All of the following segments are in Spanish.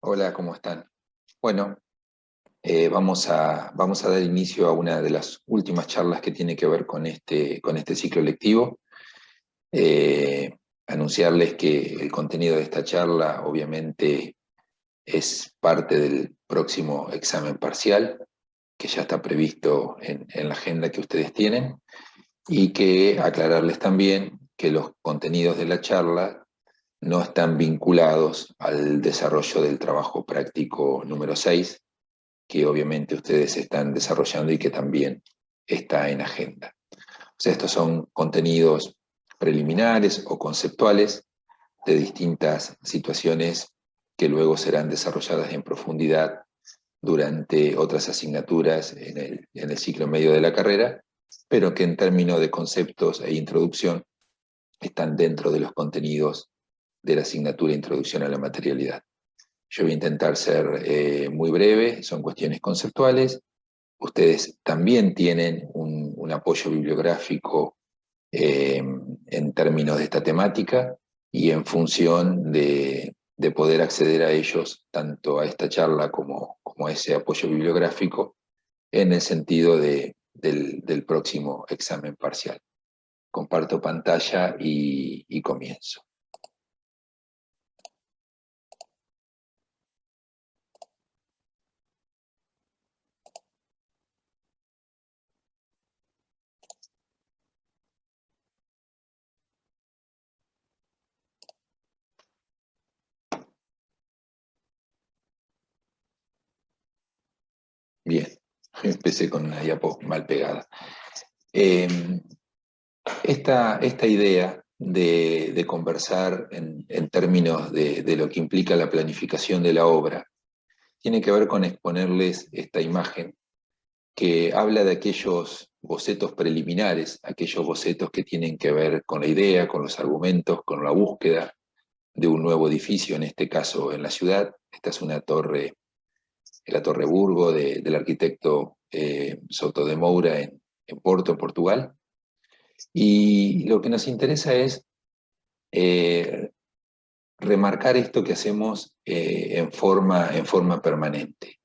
Hola, ¿cómo están? Bueno, vamos a dar inicio a una de las últimas charlas que tiene que ver con este ciclo lectivo. Eh, Anunciarles que el contenido de esta charla obviamente es parte del próximo examen parcial, que ya está previsto en la agenda que ustedes tienen, y que aclararles también que los contenidos de la charla no están vinculados al desarrollo del trabajo práctico número 6, que obviamente ustedes están desarrollando y que también está en agenda. O sea, estos son contenidos preliminares o conceptuales de distintas situaciones que luego serán desarrolladas en profundidad durante otras asignaturas en el ciclo medio de la carrera, pero que en términos de conceptos e introducción están dentro de los contenidos de la asignatura Introducción a la Materialidad. Yo voy a intentar ser muy breve, son cuestiones conceptuales. Ustedes también tienen un apoyo bibliográfico en términos de esta temática y en función de poder acceder a ellos, tanto a esta charla como a ese apoyo bibliográfico, en el sentido del próximo examen parcial. Comparto pantalla y comienzo. Bien, empecé con una diapo mal pegada. Eh, esta idea de conversar en términos de lo que implica la planificación de la obra tiene que ver con exponerles esta imagen que habla de aquellos bocetos preliminares, aquellos bocetos que tienen que ver con la idea, con los argumentos, con la búsqueda de un nuevo edificio, en este caso en la ciudad. Esta es una torre, la Torre Burgo del arquitecto Soto de Moura en Porto, en Portugal. Y lo que nos interesa es eh, remarcar esto que hacemos en forma permanente,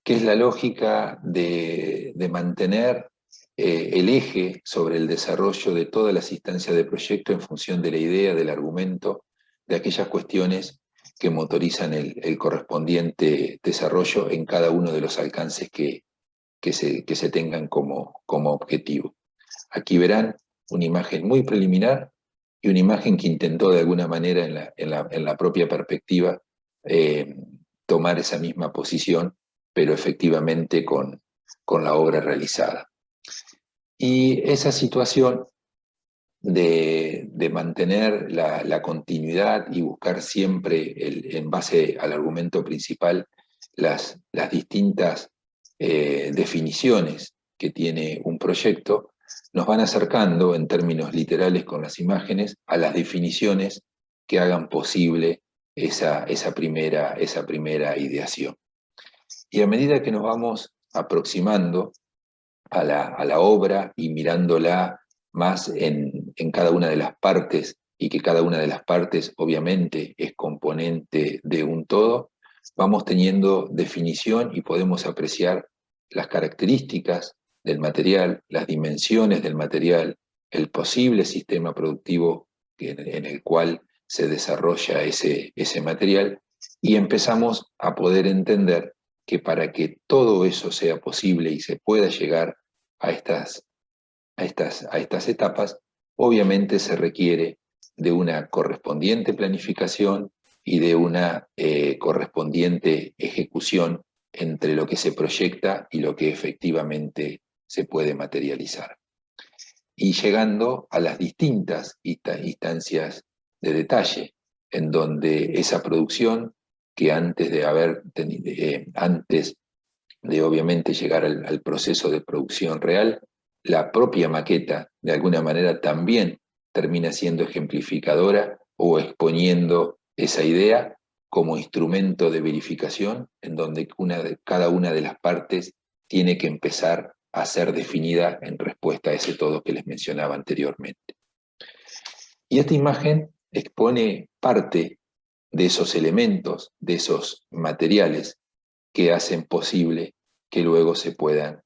que es la lógica de mantener el eje sobre el desarrollo de todas las instancias de proyecto en función de la idea, del argumento, de aquellas cuestiones que motorizan el correspondiente desarrollo en cada uno de los alcances que se tengan como objetivo. Aquí verán una imagen muy preliminar y una imagen que intentó de alguna manera en la propia perspectiva eh, tomar esa misma posición, pero efectivamente con la obra realizada. Y esa situación de mantener la continuidad y buscar siempre, en base al argumento principal, las distintas definiciones que tiene un proyecto, nos van acercando en términos literales con las imágenes a las definiciones que hagan posible esa primera ideación. Y a medida que nos vamos aproximando a la obra y mirándola más en cada una de las partes, y que cada una de las partes obviamente es componente de un todo, vamos teniendo definición y podemos apreciar las características del material, las dimensiones del material, el posible sistema productivo en el cual se desarrolla ese material, y empezamos a poder entender que para que todo eso sea posible y se pueda llegar a estas etapas, obviamente se requiere de una correspondiente planificación y de una correspondiente ejecución entre lo que se proyecta y lo que efectivamente se puede materializar. Y llegando a las distintas instancias de detalle, en donde esa producción, que antes de obviamente llegar al proceso de producción real, la propia maqueta de alguna manera también termina siendo ejemplificadora o exponiendo esa idea como instrumento de verificación, en donde cada una de las partes tiene que empezar a ser definida en respuesta a ese todo que les mencionaba anteriormente. Y esta imagen expone parte de esos elementos, de esos materiales que hacen posible que luego se puedan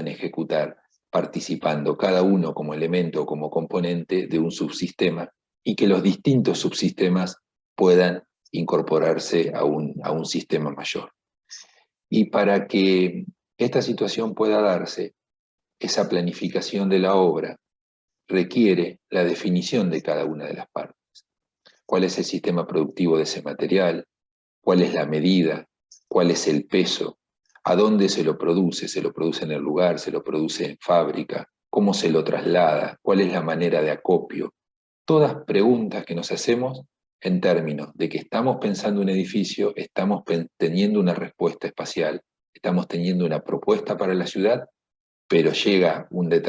ejecutar participando cada uno como elemento o como componente de un subsistema y que los distintos subsistemas puedan incorporarse a un sistema mayor. Y para que esta situación pueda darse, esa planificación de la obra requiere la definición de cada una de las partes. ¿Cuál es el sistema productivo de ese material? ¿Cuál es la medida? ¿Cuál es el peso? ¿A dónde se lo produce? ¿Se lo produce en el lugar? ¿Se lo produce en fábrica? ¿Cómo se lo traslada? ¿Cuál es la manera de acopio? Todas preguntas que nos hacemos en términos de que estamos pensando un edificio, estamos teniendo una respuesta espacial, estamos teniendo una propuesta para la ciudad, pero llega unas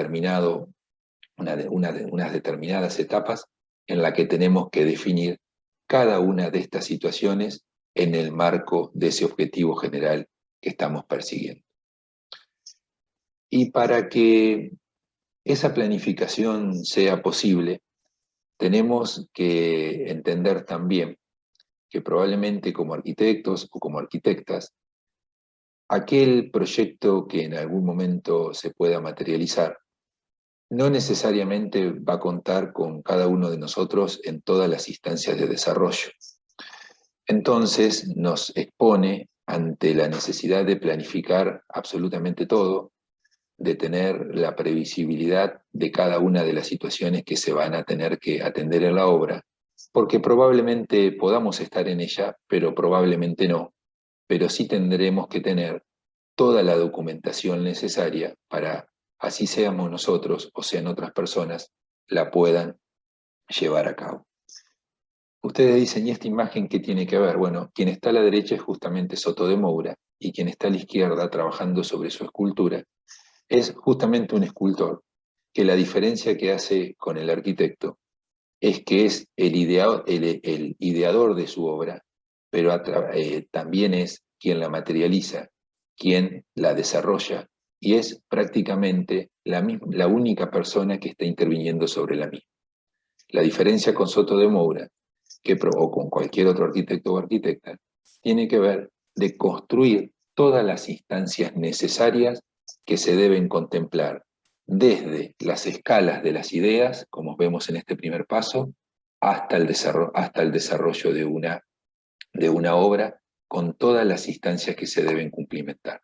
determinadas etapas en las que tenemos que definir cada una de estas situaciones en el marco de ese objetivo general que estamos persiguiendo. Y para que esa planificación sea posible, tenemos que entender también que probablemente como arquitectos o como arquitectas, aquel proyecto que en algún momento se pueda materializar no necesariamente va a contar con cada uno de nosotros en todas las instancias de desarrollo. Entonces nos expone ante la necesidad de planificar absolutamente todo, de tener la previsibilidad de cada una de las situaciones que se van a tener que atender en la obra, porque probablemente podamos estar en ella, pero probablemente no, pero sí tendremos que tener toda la documentación necesaria para, así seamos nosotros o sean otras personas, la puedan llevar a cabo. Ustedes dicen, ¿y esta imagen qué tiene que ver? Bueno, quien está a la derecha es justamente Soto de Moura, y quien está a la izquierda trabajando sobre su escultura es justamente un escultor, que la diferencia que hace con el arquitecto es que es el ideador de su obra, pero también es quien la materializa, quien la desarrolla, y es prácticamente la única persona que está interviniendo sobre la misma. La diferencia con Soto de Moura, o con cualquier otro arquitecto o arquitecta, tiene que ver de construir todas las instancias necesarias que se deben contemplar, desde las escalas de las ideas, como vemos en este primer paso, hasta el desarrollo de una obra, con todas las instancias que se deben cumplimentar.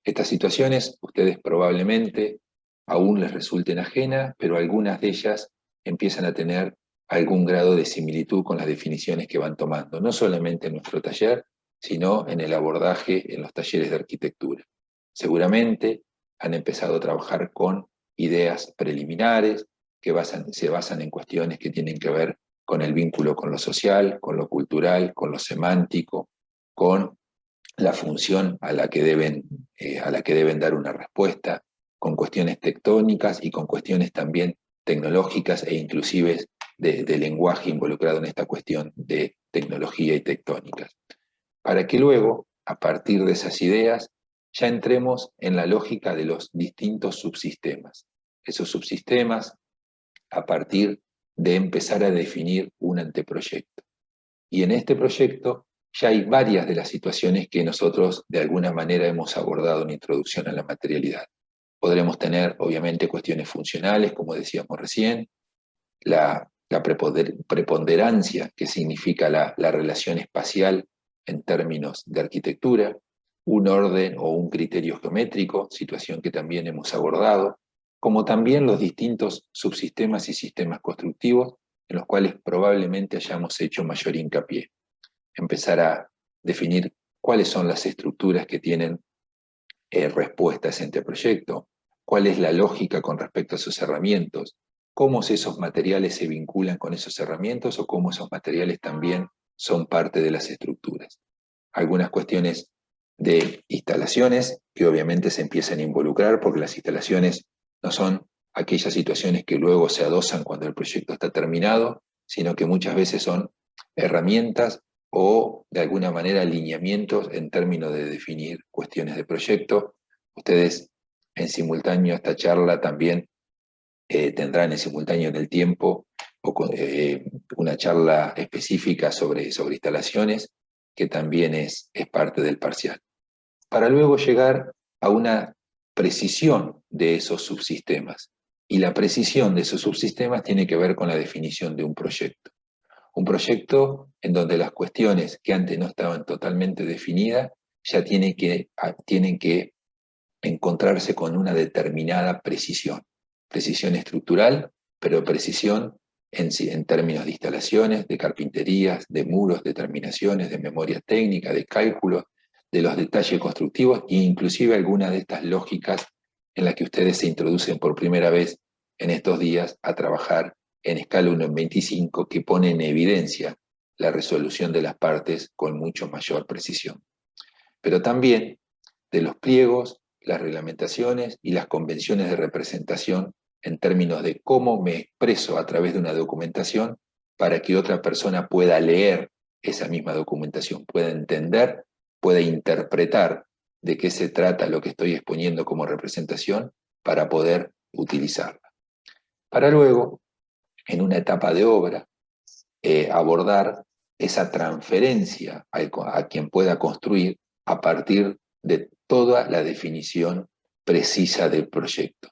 Estas situaciones, ustedes probablemente aún les resulten ajenas, pero algunas de ellas empiezan a tener algún grado de similitud con las definiciones que van tomando, no solamente en nuestro taller, sino en el abordaje en los talleres de arquitectura. Seguramente han empezado a trabajar con ideas preliminares que se basan en cuestiones que tienen que ver con el vínculo con lo social, con lo cultural, con lo semántico, con la función a la que deben dar una respuesta, con cuestiones tectónicas y con cuestiones también tecnológicas e inclusive de lenguaje involucrado en esta cuestión de tecnología y tectónicas. Para que luego, a partir de esas ideas, ya entremos en la lógica de los distintos subsistemas. Esos subsistemas a partir de empezar a definir un anteproyecto. Y en este proyecto ya hay varias de las situaciones que nosotros de alguna manera hemos abordado en Introducción a la Materialidad. Podremos tener, obviamente, cuestiones funcionales, como decíamos recién, la preponderancia, que significa la relación espacial en términos de arquitectura, un orden o un criterio geométrico, situación que también hemos abordado, como también los distintos subsistemas y sistemas constructivos en los cuales probablemente hayamos hecho mayor hincapié. Empezar a definir cuáles son las estructuras que tienen respuestas a este proyecto, cuál es la lógica con respecto a sus herramientas, cómo esos materiales se vinculan con esos herramientas o cómo esos materiales también son parte de las estructuras. Algunas cuestiones de instalaciones que obviamente se empiezan a involucrar porque las instalaciones no son aquellas situaciones que luego se adosan cuando el proyecto está terminado, sino que muchas veces son herramientas o de alguna manera alineamientos en términos de definir cuestiones de proyecto. Ustedes en simultáneo a esta charla también tendrán en simultáneo en el tiempo una charla específica sobre instalaciones, que también es parte del parcial. Para luego llegar a una precisión de esos subsistemas. Y la precisión de esos subsistemas tiene que ver con la definición de un proyecto. Un proyecto en donde las cuestiones que antes no estaban totalmente definidas ya tienen que encontrarse con una determinada precisión. Precisión estructural, pero precisión en términos de instalaciones, de carpinterías, de muros, de terminaciones, de memoria técnica, de cálculos, de los detalles constructivos e inclusive algunas de estas lógicas en las que ustedes se introducen por primera vez en estos días a trabajar en escala 1 en 25, que pone en evidencia la resolución de las partes con mucho mayor precisión. Pero también de los pliegos, las reglamentaciones y las convenciones de representación en términos de cómo me expreso a través de una documentación para que otra persona pueda leer esa misma documentación, pueda entender, pueda interpretar de qué se trata lo que estoy exponiendo como representación para poder utilizarla. Para luego, en una etapa de obra, abordar esa transferencia a quien pueda construir a partir de toda la definición precisa del proyecto.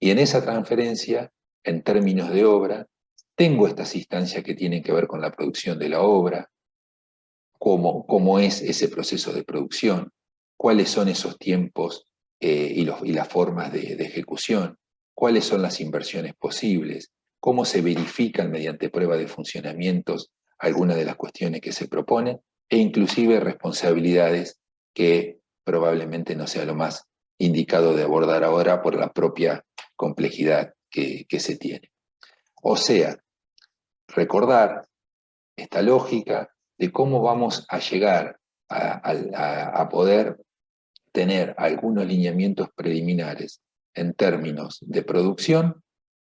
Y en esa transferencia, en términos de obra, tengo estas instancias que tienen que ver con la producción de la obra, cómo es ese proceso de producción, cuáles son esos tiempos y las formas de ejecución, cuáles son las inversiones posibles, cómo se verifican mediante prueba de funcionamientos algunas de las cuestiones que se proponen, e inclusive responsabilidades que probablemente no sea lo más indicado de abordar ahora por la propia complejidad que se tiene. O sea, recordar esta lógica de cómo vamos a llegar a poder tener algunos lineamientos preliminares en términos de producción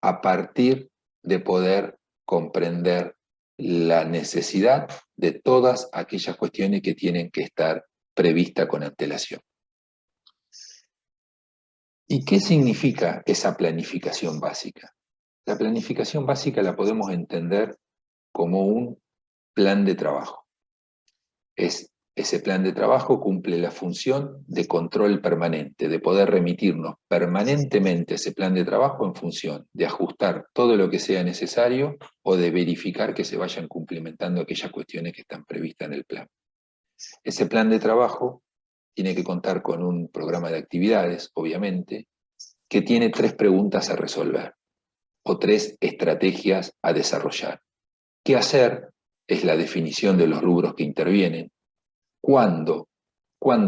a partir de poder comprender la necesidad de todas aquellas cuestiones que tienen que estar previstas con antelación. ¿Y qué significa esa planificación básica? La planificación básica la podemos entender como un plan de trabajo. Ese plan de trabajo cumple la función de control permanente, de poder remitirnos permanentemente ese plan de trabajo en función de ajustar todo lo que sea necesario o de verificar que se vayan cumplimentando aquellas cuestiones que están previstas en el plan. Ese plan de trabajo tiene que contar con un programa de actividades, obviamente, que tiene 3 preguntas a resolver o 3 estrategias a desarrollar. ¿Qué hacer? Es la definición de los rubros que intervienen. ¿Cuándo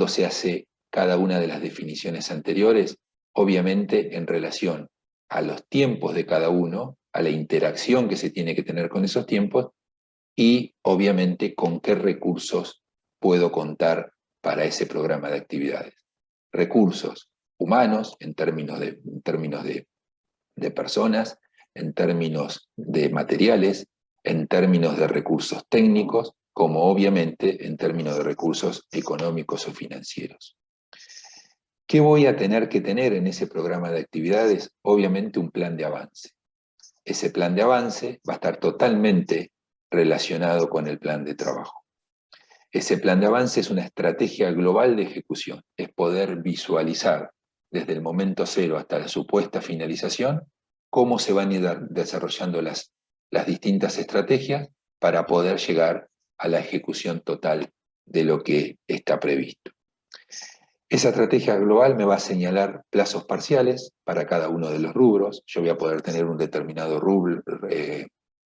se hace cada una de las definiciones anteriores? Obviamente en relación a los tiempos de cada uno, a la interacción que se tiene que tener con esos tiempos y obviamente con qué recursos puedo contar para ese programa de actividades. Recursos humanos en términos de personas, en términos de materiales, en términos de recursos técnicos, como obviamente en términos de recursos económicos o financieros. ¿Qué voy a tener que tener en ese programa de actividades? Obviamente un plan de avance. Ese plan de avance va a estar totalmente relacionado con el plan de trabajo. Ese plan de avance es una estrategia global de ejecución, es poder visualizar desde el momento cero hasta la supuesta finalización cómo se van a ir desarrollando las distintas estrategias para poder llegar a la ejecución total de lo que está previsto. Esa estrategia global me va a señalar plazos parciales para cada uno de los rubros. Yo voy a poder tener un determinado rubro,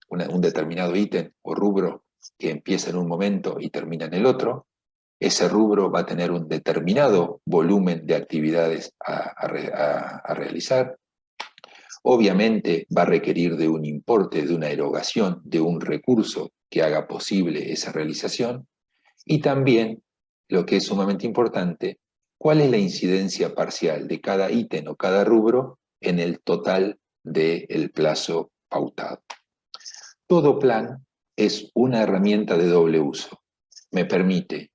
un determinado ítem o rubro que empieza en un momento y termina en el otro. Ese rubro va a tener un determinado volumen de actividades a realizar. Obviamente va a requerir de un importe, de una erogación, de un recurso que haga posible esa realización. Y también, lo que es sumamente importante, cuál es la incidencia parcial de cada ítem o cada rubro en el total del plazo pautado. Todo plan es una herramienta de doble uso. Me permite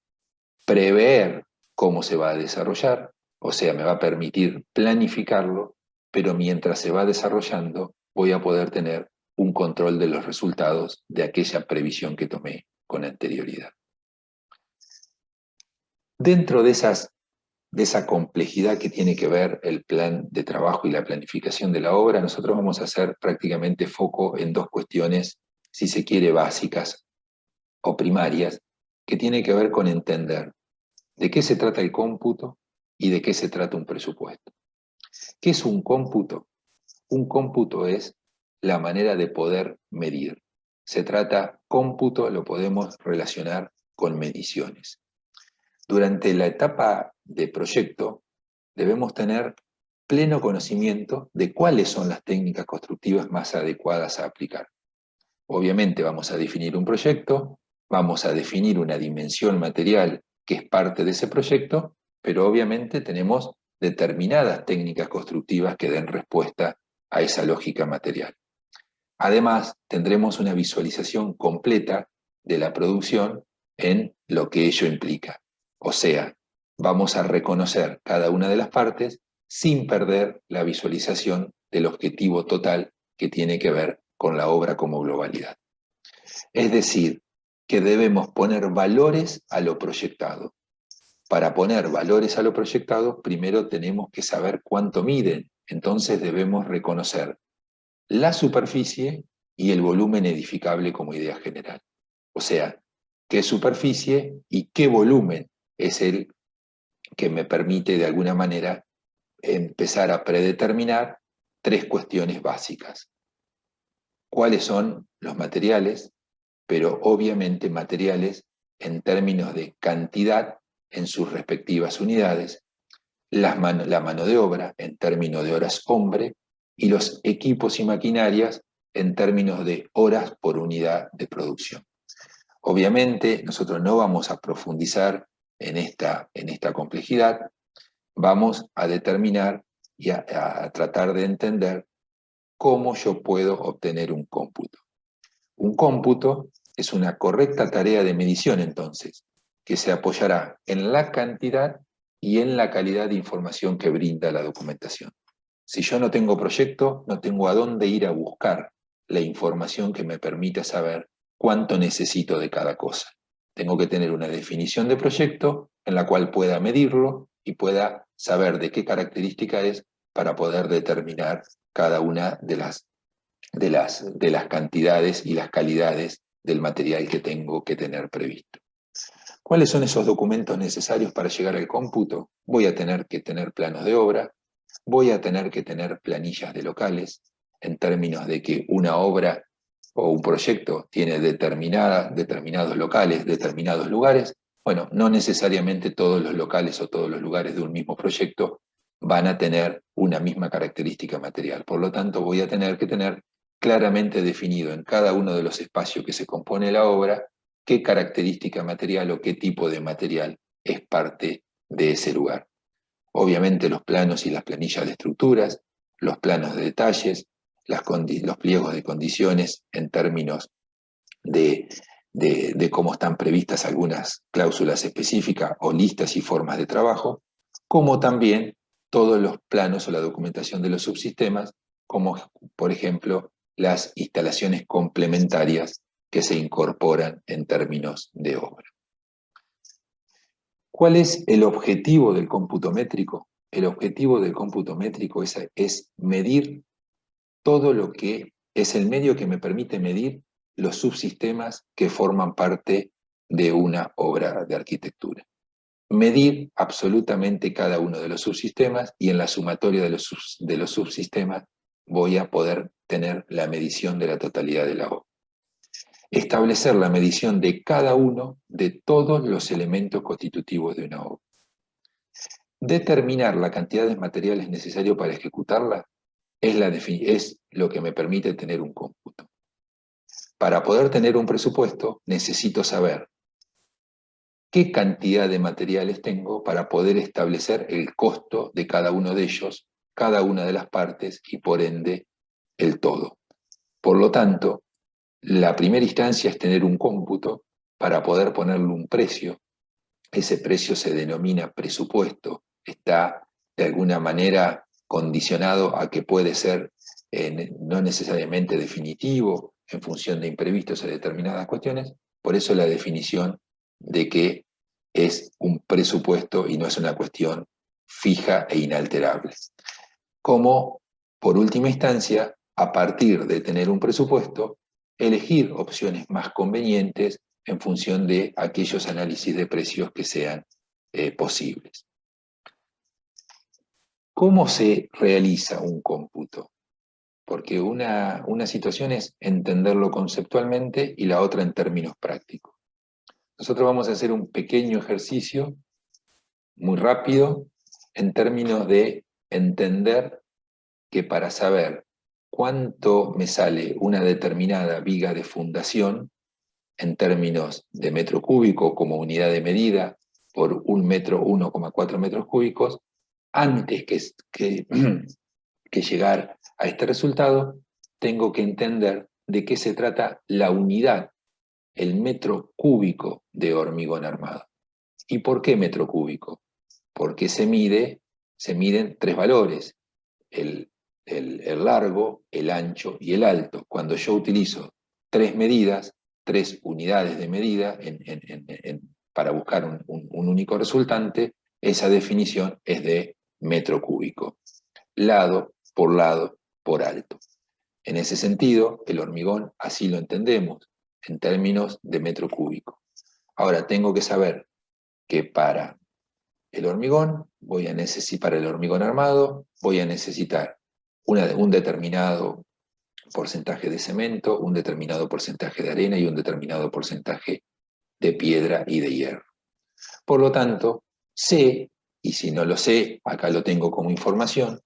prever cómo se va a desarrollar, o sea, me va a permitir planificarlo, pero mientras se va desarrollando voy a poder tener un control de los resultados de aquella previsión que tomé con anterioridad. Dentro de esa complejidad que tiene que ver el plan de trabajo y la planificación de la obra, nosotros vamos a hacer prácticamente foco en dos cuestiones, si se quiere, básicas o primarias, que tiene que ver con entender de qué se trata el cómputo y de qué se trata un presupuesto. ¿Qué es un cómputo? Un cómputo es la manera de poder medir. Se trata, cómputo lo podemos relacionar con mediciones. Durante la etapa de proyecto debemos tener pleno conocimiento de cuáles son las técnicas constructivas más adecuadas a aplicar. Obviamente vamos a definir un proyecto, vamos a definir una dimensión material que es parte de ese proyecto, pero obviamente tenemos determinadas técnicas constructivas que den respuesta a esa lógica material. Además, tendremos una visualización completa de la producción en lo que ello implica. O sea, vamos a reconocer cada una de las partes sin perder la visualización del objetivo total que tiene que ver con la obra como globalidad. Es decir, que debemos poner valores a lo proyectado. Para poner valores a lo proyectado, primero tenemos que saber cuánto miden. Entonces debemos reconocer la superficie y el volumen edificable como idea general. O sea, qué superficie y qué volumen es el que me permite de alguna manera empezar a predeterminar tres cuestiones básicas. ¿Cuáles son los materiales? Pero obviamente materiales en términos de cantidad en sus respectivas unidades, la mano de obra en términos de horas hombre y los equipos y maquinarias en términos de horas por unidad de producción. Obviamente nosotros no vamos a profundizar en esta complejidad, vamos a determinar y a tratar de entender cómo yo puedo obtener un cómputo. Un cómputo es una correcta tarea de medición, entonces, que se apoyará en la cantidad y en la calidad de información que brinda la documentación. Si yo no tengo proyecto, no tengo a dónde ir a buscar la información que me permita saber cuánto necesito de cada cosa. Tengo que tener una definición de proyecto en la cual pueda medirlo y pueda saber de qué característica es para poder determinar cada una de las cantidades y las calidades del material que tengo que tener previsto. ¿Cuáles son esos documentos necesarios para llegar al cómputo? Voy a tener que tener planos de obra, voy a tener que tener planillas de locales, en términos de que una obra o un proyecto tiene determinados locales, determinados lugares. Bueno, no necesariamente todos los locales o todos los lugares de un mismo proyecto van a tener una misma característica material. Por lo tanto, voy a tener que tener claramente definido en cada uno de los espacios que se compone la obra qué característica material o qué tipo de material es parte de ese lugar. Obviamente los planos y las planillas de estructuras, los planos de detalles, los pliegos de condiciones en términos de cómo están previstas algunas cláusulas específicas o listas y formas de trabajo, como también todos los planos o la documentación de los subsistemas, como por ejemplo las instalaciones complementarias que se incorporan en términos de obra. ¿Cuál es el objetivo del cómputo métrico? El objetivo del cómputo métrico es medir todo lo que es el medio que me permite medir los subsistemas que forman parte de una obra de arquitectura. Medir absolutamente cada uno de los subsistemas y en la sumatoria de los subsistemas voy a poder tener la medición de la totalidad de la obra. Establecer la medición de cada uno de todos los elementos constitutivos de una obra. Determinar la cantidad de materiales necesarios para ejecutarla es lo que me permite tener un cómputo. Para poder tener un presupuesto, necesito saber qué cantidad de materiales tengo para poder establecer el costo de cada uno de ellos, cada una de las partes y por ende el todo. Por lo tanto, la primera instancia es tener un cómputo para poder ponerle un precio. Ese precio se denomina presupuesto, está de alguna manera condicionado a que puede ser no necesariamente definitivo, en función de imprevistos o determinadas cuestiones. Por eso la definición de que es un presupuesto y no es una cuestión fija e inalterable. Como, por última instancia, a partir de tener un presupuesto, elegir opciones más convenientes en función de aquellos análisis de precios que sean posibles. ¿Cómo se realiza un cómputo? Porque una situación es entenderlo conceptualmente y la otra en términos prácticos. Nosotros vamos a hacer un pequeño ejercicio, muy rápido, en términos de entender que para saber cuánto me sale una determinada viga de fundación, en términos de metro cúbico como unidad de medida, por un metro, 1,4 metros cúbicos, antes que llegar a este resultado, tengo que entender de qué se trata la unidad, el metro cúbico de hormigón armado. ¿Y por qué metro cúbico? Porque se miden tres valores, el largo, el ancho y el alto. Cuando yo utilizo tres medidas, tres unidades de medida para buscar un único resultante, esa definición es de metro cúbico. Lado por alto. En ese sentido, el hormigón así lo entendemos, en términos de metro cúbico. Ahora, tengo que saber que para el hormigón, para el hormigón armado, voy a necesitar un determinado porcentaje de cemento, un determinado porcentaje de arena y un determinado porcentaje de piedra y de hierro. Por lo tanto, sé, y si no lo sé, acá lo tengo como información,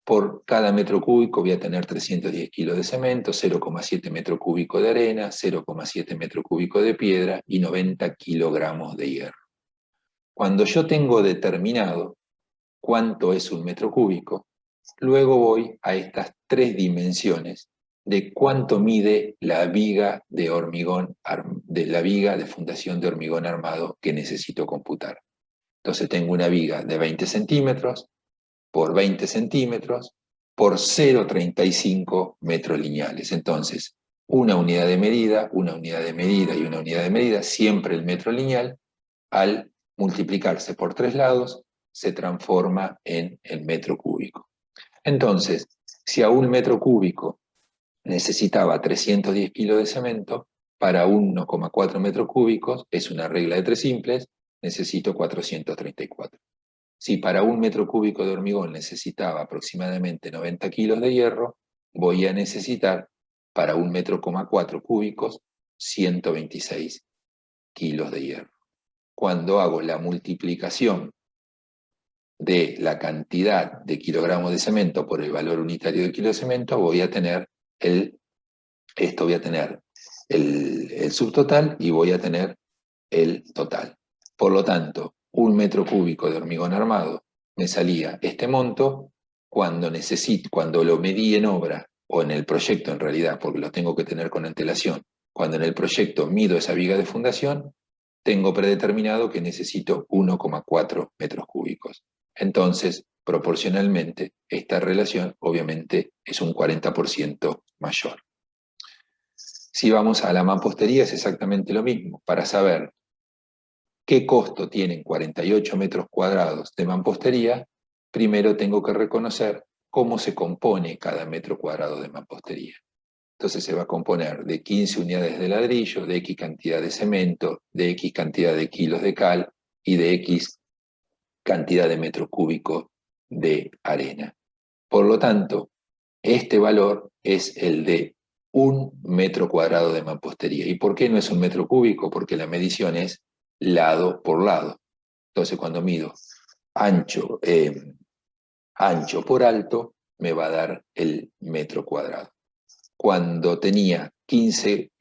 por cada metro cúbico voy a tener 310 kilos de cemento, 0,7 metro cúbico de arena, 0,7 metro cúbico de piedra y 90 kilogramos de hierro. Cuando yo tengo determinado cuánto es un metro cúbico, luego voy a estas tres dimensiones de cuánto mide la viga de hormigón, de la viga de fundación de hormigón armado que necesito computar. Entonces tengo una viga de 20 centímetros por 20 centímetros por 0,35 metros lineales. Entonces, una unidad de medida, una unidad de medida y una unidad de medida, siempre el metro lineal, al multiplicarse por tres lados, se transforma en el metro cúbico. Entonces, si a un metro cúbico necesitaba 310 kilos de cemento, para 1,4 metros cúbicos, es una regla de tres simples, necesito 434. Si para un metro cúbico de hormigón necesitaba aproximadamente 90 kilos de hierro, voy a necesitar para 1,4 metros cúbicos 126 kilos de hierro. Cuando hago la multiplicación de la cantidad de kilogramos de cemento por el valor unitario de kilo de cemento, voy a tener el subtotal y voy a tener el total. Por lo tanto, 1 metro cúbico de hormigón armado me salía este monto cuando lo medí en obra o en el proyecto en realidad, porque lo tengo que tener con antelación. Cuando en el proyecto mido esa viga de fundación, tengo predeterminado que necesito 1,4 metros cúbicos. Entonces, proporcionalmente, esta relación obviamente es un 40% mayor. Si vamos a la mampostería es exactamente lo mismo. Para saber qué costo tienen 48 metros cuadrados de mampostería, primero tengo que reconocer cómo se compone cada metro cuadrado de mampostería. Entonces se va a componer de 15 unidades de ladrillo, de X cantidad de cemento, de X cantidad de kilos de cal y de X cantidad de metros cúbicos de arena. Por lo tanto, este valor es el de 1 metro cuadrado de mampostería. ¿Y por qué no es 1 metro cúbico? Porque la medición es lado por lado. Entonces, cuando mido ancho por alto, me va a dar el metro cuadrado. Cuando tenía 15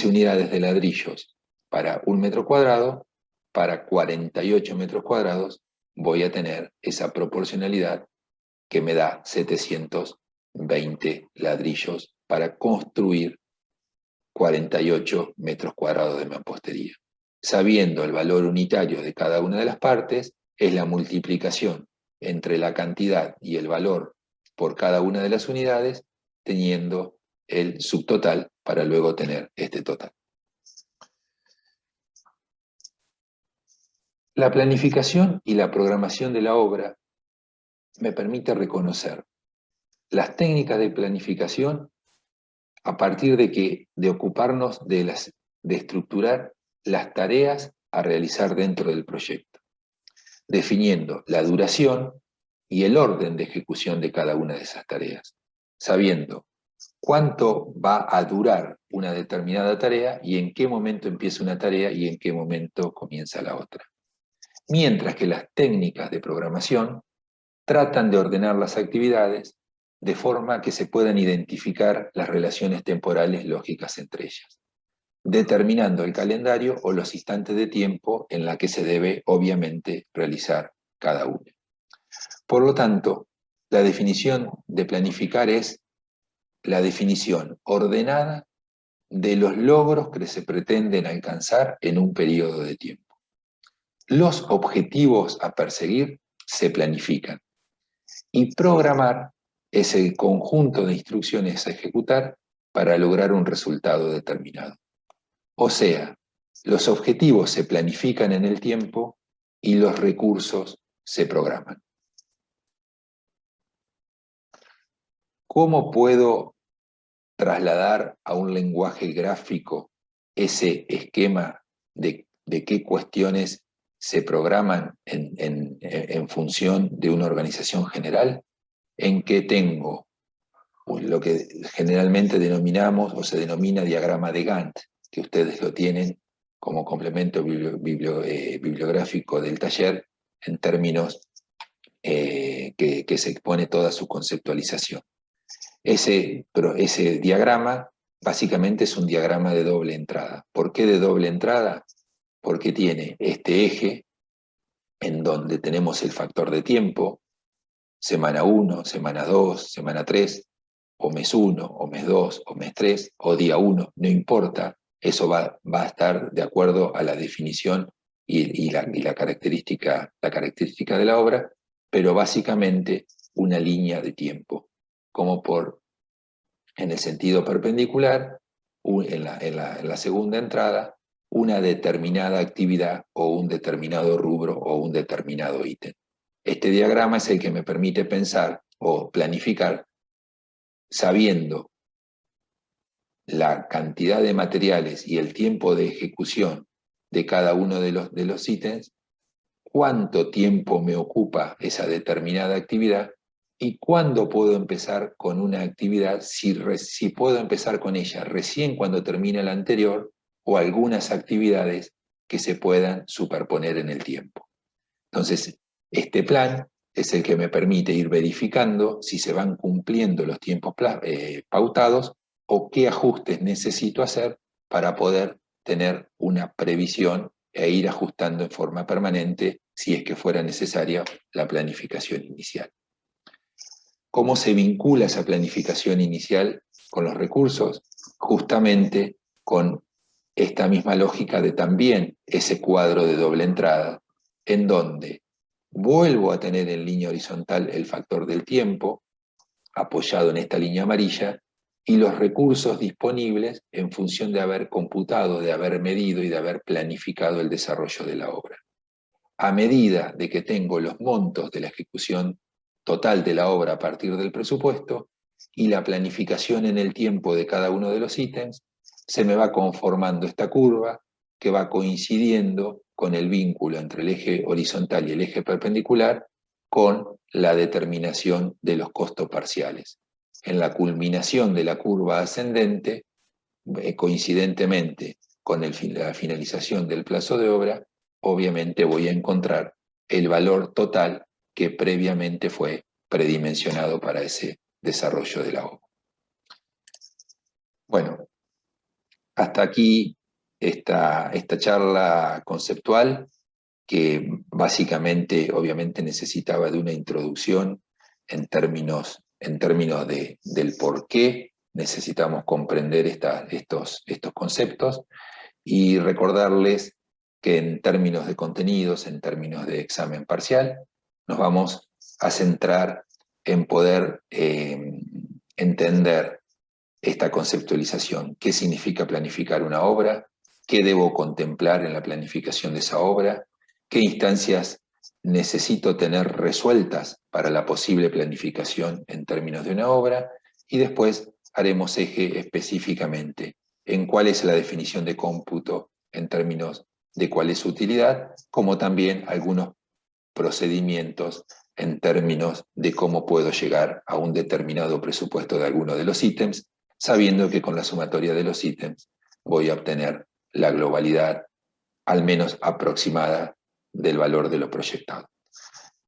unidades de ladrillos para 1 metro cuadrado, para 48 metros cuadrados voy a tener esa proporcionalidad que me da 720 ladrillos para construir 48 metros cuadrados de mampostería. Sabiendo el valor unitario de cada una de las partes, es la multiplicación entre la cantidad y el valor por cada una de las unidades, teniendo el subtotal para luego tener este total. La planificación y la programación de la obra me permite reconocer las técnicas de planificación a partir de ocuparnos de estructurar las tareas a realizar dentro del proyecto, definiendo la duración y el orden de ejecución de cada una de esas tareas, sabiendo cuánto va a durar una determinada tarea y en qué momento empieza una tarea y en qué momento comienza la otra. Mientras que las técnicas de programación tratan de ordenar las actividades de forma que se puedan identificar las relaciones temporales lógicas entre ellas, determinando el calendario o los instantes de tiempo en la que se debe, obviamente, realizar cada uno. Por lo tanto, la definición de planificar es la definición ordenada de los logros que se pretenden alcanzar en un periodo de tiempo. Los objetivos a perseguir se planifican y programar es el conjunto de instrucciones a ejecutar para lograr un resultado determinado. O sea, los objetivos se planifican en el tiempo y los recursos se programan. ¿Cómo puedo trasladar a un lenguaje gráfico ese esquema de qué cuestiones se programan en función de una organización general? En que tengo lo que generalmente denominamos o se denomina diagrama de Gantt, que ustedes lo tienen como complemento bibliográfico del taller en términos que se expone toda su conceptualización. Ese diagrama básicamente es un diagrama de doble entrada. ¿Por qué de doble entrada? Porque tiene este eje en donde tenemos el factor de tiempo, semana 1, semana 2, semana 3, o mes 1, o mes 2, o mes 3, o día 1, no importa, eso va a estar de acuerdo a la definición y la característica de la obra, pero básicamente una línea de tiempo, como en el sentido perpendicular, en la segunda entrada, una determinada actividad o un determinado rubro o un determinado ítem. Este diagrama es el que me permite pensar o planificar sabiendo la cantidad de materiales y el tiempo de ejecución de cada uno de los ítems, cuánto tiempo me ocupa esa determinada actividad y cuándo puedo empezar con una actividad, si puedo empezar con ella recién cuando termine la anterior o algunas actividades que se puedan superponer en el tiempo. Entonces, este plan es el que me permite ir verificando si se van cumpliendo los tiempos pautados o qué ajustes necesito hacer para poder tener una previsión e ir ajustando en forma permanente si es que fuera necesaria la planificación inicial. ¿Cómo se vincula esa planificación inicial con los recursos? Justamente con esta misma lógica de también ese cuadro de doble entrada, en donde vuelvo a tener en línea horizontal el factor del tiempo, apoyado en esta línea amarilla, y los recursos disponibles en función de haber computado, de haber medido y de haber planificado el desarrollo de la obra. A medida de que tengo los montos de la ejecución total de la obra a partir del presupuesto y la planificación en el tiempo de cada uno de los ítems, se me va conformando esta curva que va coincidiendo con el vínculo entre el eje horizontal y el eje perpendicular con la determinación de los costos parciales. En la culminación de la curva ascendente, coincidentemente con la finalización del plazo de obra, obviamente voy a encontrar el valor total que previamente fue predimensionado para ese desarrollo de la obra. Bueno, hasta aquí esta charla conceptual que básicamente, obviamente, necesitaba de una introducción en términos del por qué necesitamos comprender estos conceptos y recordarles que en términos de contenidos, en términos de examen parcial, nos vamos a centrar en poder entender esta conceptualización. ¿Qué significa planificar una obra? ¿Qué debo contemplar en la planificación de esa obra? ¿Qué instancias necesito tener resueltas para la posible planificación en términos de una obra? Y después haremos eje específicamente en cuál es la definición de cómputo en términos de cuál es su utilidad, como también algunos procedimientos en términos de cómo puedo llegar a un determinado presupuesto de alguno de los ítems, sabiendo que con la sumatoria de los ítems voy a obtener la globalidad, al menos aproximada, del valor de lo proyectado.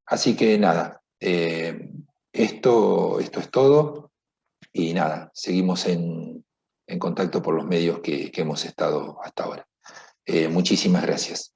Así que nada, esto es todo y nada, seguimos en contacto por los medios que hemos estado hasta ahora. Muchísimas gracias.